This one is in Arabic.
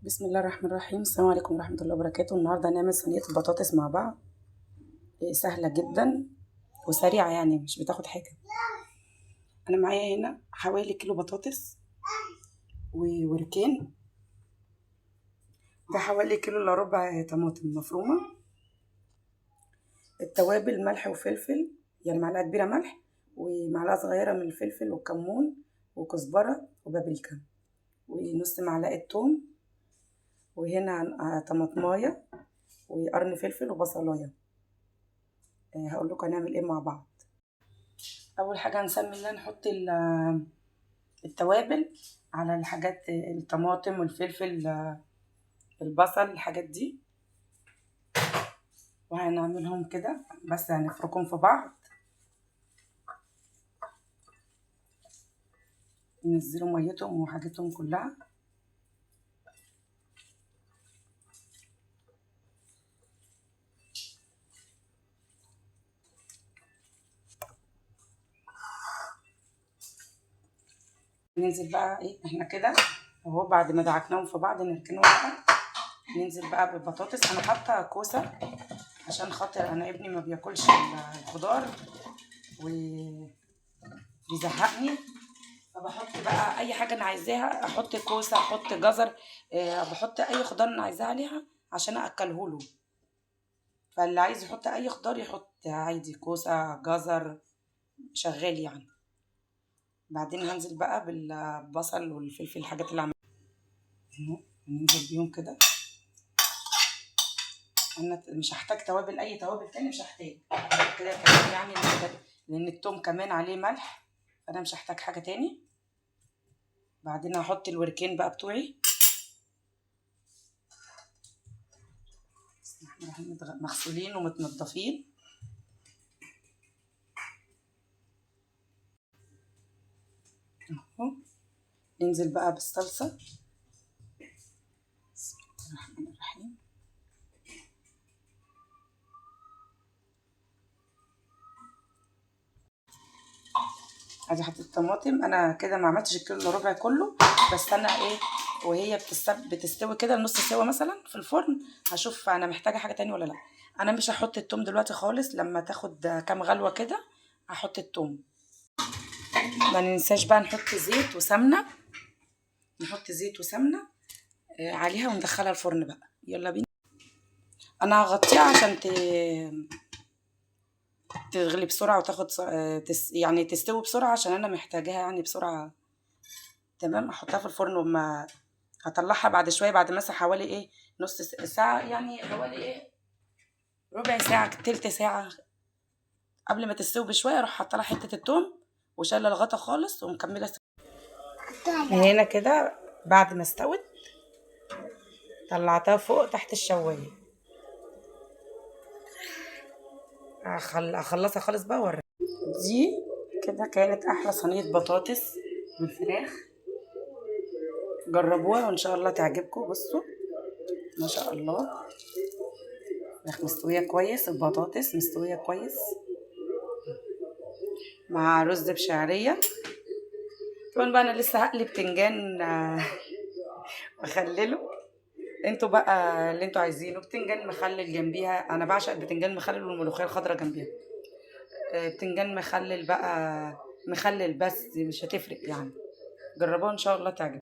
بسم الله الرحمن الرحيم. السلام عليكم ورحمة الله وبركاته. النهاردة هنعمل صينية البطاطس مع بعض. سهلة جدا وسريعة، يعني مش بتاخد حاجة. أنا معايا هنا حوالي كيلو بطاطس ووركين. ده حوالي كيلو إلا ربع طماطم مفرومة. التوابل ملح وفلفل، يعني معلقة كبيرة ملح ومعلقة صغيرة من الفلفل وكمون وكزبرة وبابريكا ونص معلقة توم، وهنا طماطماية وقرن فلفل وبصلاية. هقول لكم هنعمل ايه مع بعض. اول حاجه هنسمي الله، نحط التوابل على الحاجات، الطماطم والفلفل، البصل، الحاجات دي، وهنعملهم كده بس هنفركهم في بعض، ننزلوا ميتهم وحاجتهم كلها. ننزل بقى ايه احنا كده اهو، بعد ما دعكناهم في بعض نركنهم بقى. ننزل بقى بالبطاطس. انا حاطه كوسه عشان خاطر انا ابني ما بياكلش الخضار وبيزهقني، فبحط بقى اي حاجه انا عايزاها، احط كوسه، احط جزر، بحط اي خضار انا عايزاه عليها عشان اكله له. فاللي عايز يحط اي خضار يحط عادي، كوسه، جزر، شغال يعني. بعدين هنزل بقى بالبصل والفلفل، الحاجات اللي عملتها ننزل بيهم كده. انا مش هحتاج توابل، اي توابل تاني مش هحتاج كده كمان يعني، لان التوم كمان عليه ملح، فانا مش هحتاج حاجه تاني. بعدين هحط الوركين بقى بتوعي مغسولين ومتنضفين. اهو ننزل بقى بالصلصه. بسم الله الرحمن الرحيم. ادي حطيت الطماطم. انا كده ما عملتش الكيلو الا ربع كله، بس انا ايه وهي بتستوي كده نص سوا مثلا في الفرن، هشوف انا محتاجه حاجه تاني ولا لا. انا مش هحط التوم دلوقتي خالص، لما تاخد كام غلوه كده هحط التوم. ما ننساش بقى نحط زيت وسمنه، نحط زيت وسمنه عليها وندخلها الفرن بقى. يلا بينا. انا هغطيها عشان تغلي بسرعه وتاخد يعني تستوي بسرعه، عشان انا محتاجاها يعني بسرعه. تمام. احطها في الفرن، وما هطلعها بعد شويه، بعد مثلا حوالي ايه نص ساعه، يعني حوالي ايه ربع ساعه تلت ساعه قبل ما تستوي بشويه، اروح حاطه لها حته التوم وشايله الغطا خالص ومكمله من هنا كده. بعد ما استوت طلعتها فوق تحت الشوايه. اخلصها خالص بقى ورا. دي كده كانت احلى صينيه بطاطس بالفراخ. جربوها وان شاء الله تعجبكم. بصوا ما شاء الله، الفراخ مستويه كويس، البطاطس مستويه كويس، مع رز بشعريه. طبعا بقى انا لسه هقلي بتنجان مخلله. انتوا بقى اللي انتوا عايزينه، بتنجان مخلل جنبيها، انا بعشق البتنجان مخلل والملوخيه الخضراء جنبيها. بتنجان مخلل بقى، مخلل بس مش هتفرق يعني. جربوها ان شاء الله تعجبكم.